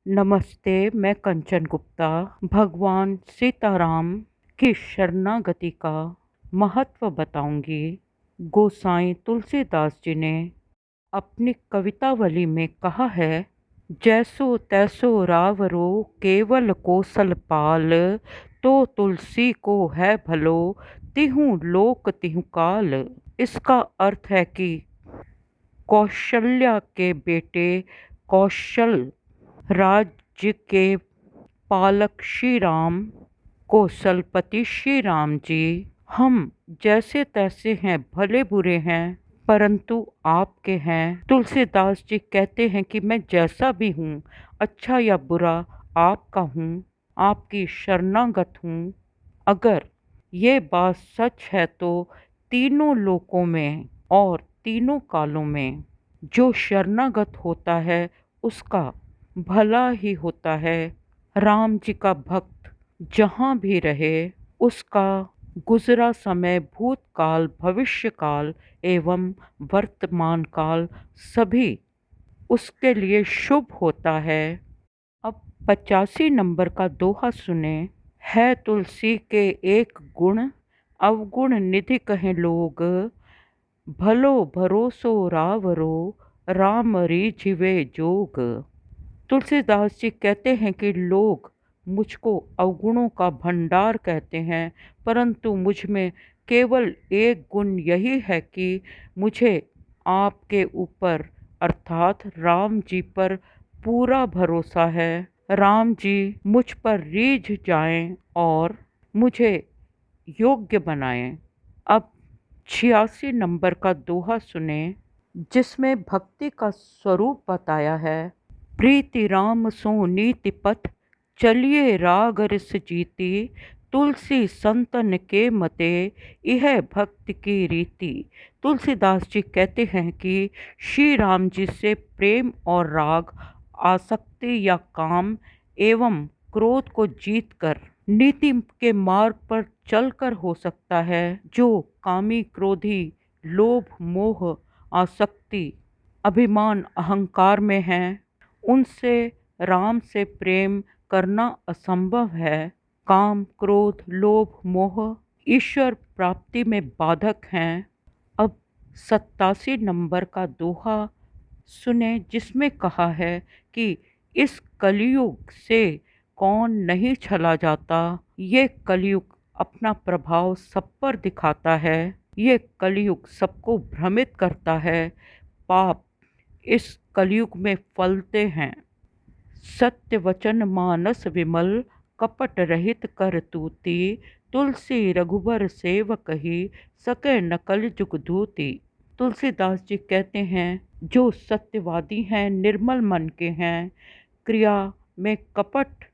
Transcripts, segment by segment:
नमस्ते, मैं कंचन गुप्ता भगवान सीताराम की शरणागति का महत्व बताऊंगी। गोसाईं तुलसीदास जी ने अपनी कवितावली में कहा है, जैसो तैसो रावरो केवल कौशल पाल, तो तुलसी को है भलो तिहु लोक तिहु काल। इसका अर्थ है कि कौशल्या के बेटे कौशल राज्य के पालक श्री राम, कौशलपति श्री राम जी, हम जैसे तैसे हैं, भले बुरे हैं, परंतु आपके हैं। तुलसीदास जी कहते हैं कि मैं जैसा भी हूँ, अच्छा या बुरा, आपका हूँ, आपकी शरणागत हूँ। अगर ये बात सच है तो तीनों लोकों में और तीनों कालों में जो शरणागत होता है उसका भला ही होता है। राम जी का भक्त जहाँ भी रहे, उसका गुजरा समय भूतकाल, भविष्यकाल एवं वर्तमान काल सभी उसके लिए शुभ होता है। अब 85 नंबर का दोहा सुने। है तुलसी के एक गुण, अवगुण निधि कहें लोग, भलो भरोसो रावरो राम रिझिवे जोग। तुलसीदास जी कहते हैं कि लोग मुझको अवगुणों का भंडार कहते हैं, परंतु मुझ में केवल एक गुण यही है कि मुझे आपके ऊपर अर्थात राम जी पर पूरा भरोसा है। राम जी मुझ पर रीझ जाएं और मुझे योग्य बनाएं। अब 86 नंबर का दोहा सुने, जिसमें भक्ति का स्वरूप बताया है। प्रीति राम सो नीति पथ, चलिए राग रस जीती, तुलसी संतन के मते यह भक्ति की रीति। तुलसीदास जी कहते हैं कि श्री राम जी से प्रेम और राग, आसक्ति या काम एवं क्रोध को जीतकर नीति के मार्ग पर चलकर हो सकता है। जो कामी, क्रोधी, लोभ, मोह, आसक्ति, अभिमान, अहंकार में हैं, उनसे राम से प्रेम करना असंभव है। काम, क्रोध, लोभ, मोह ईश्वर प्राप्ति में बाधक हैं। अब 87 नंबर का दोहा सुने, जिसमें कहा है कि इस कलयुग से कौन नहीं चला जाता। ये कलयुग अपना प्रभाव सब पर दिखाता है। ये कलयुग सबको भ्रमित करता है। पाप इस कलयुग में फलते हैं। सत्य वचन मानस विमल, कपट रहित कर तूती, तुलसी रघुबर सेवकहि, सके न कलजुग धूती। तुलसीदास जी कहते हैं, जो सत्यवादी हैं, निर्मल मन के हैं, क्रिया में कपट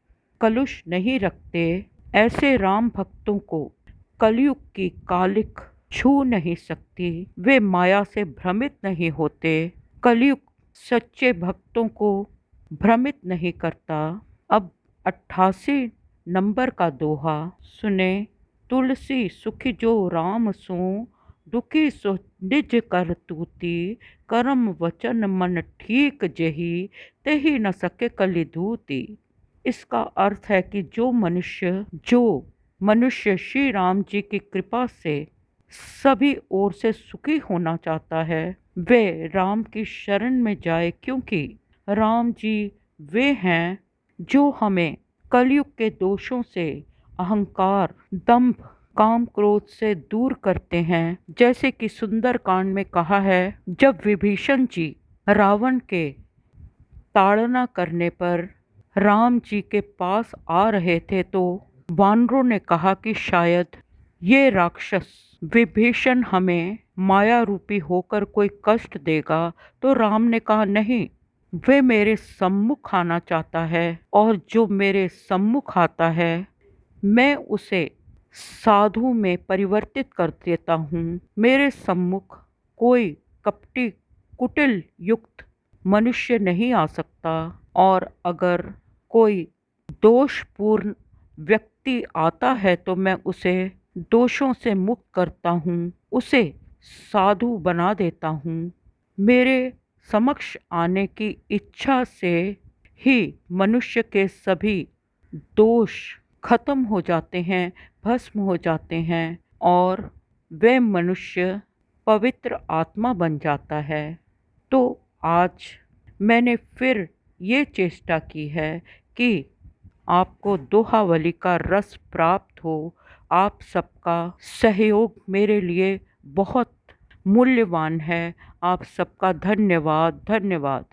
कलुष नहीं रखते, ऐसे राम भक्तों को कलयुग की कालिक छू नहीं सकती। वे माया से भ्रमित नहीं होते। कलयुग सच्चे भक्तों को भ्रमित नहीं करता। अब 88 नंबर का दोहा सुने। तुलसी सुखी जो राम सो, दुखी सो निज कर तूती, कर्म वचन मन ठीक जही, तेहि न सके कलि धूती। इसका अर्थ है कि जो मनुष्य श्री राम जी की कृपा से सभी ओर से सुखी होना चाहता है, वे राम की शरण में जाए, क्योंकि राम जी वे हैं जो हमें कलयुग के दोषों से, अहंकार, दंभ, काम, क्रोध से दूर करते हैं। जैसे कि सुंदर कांड में कहा है, जब विभीषण जी रावण के ताड़ना करने पर राम जी के पास आ रहे थे, तो वानरों ने कहा कि शायद ये राक्षस विभीषण हमें माया रूपी होकर कोई कष्ट देगा। तो राम ने कहा, नहीं, वे मेरे सम्मुख आना चाहता है, और जो मेरे सम्मुख आता है मैं उसे साधु में परिवर्तित कर देता हूँ। मेरे सम्मुख कोई कपटी, कुटिल युक्त मनुष्य नहीं आ सकता, और अगर कोई दोषपूर्ण व्यक्ति आता है तो मैं उसे दोषों से मुक्त करता हूँ, उसे साधु बना देता हूँ। मेरे समक्ष आने की इच्छा से ही मनुष्य के सभी दोष खत्म हो जाते हैं, भस्म हो जाते हैं और वह मनुष्य पवित्र आत्मा बन जाता है। तो आज मैंने फिर ये चेष्टा की है कि आपको दोहावली का रस प्राप्त हो। आप सबका सहयोग मेरे लिए बहुत मूल्यवान है। आप सबका धन्यवाद, धन्यवाद।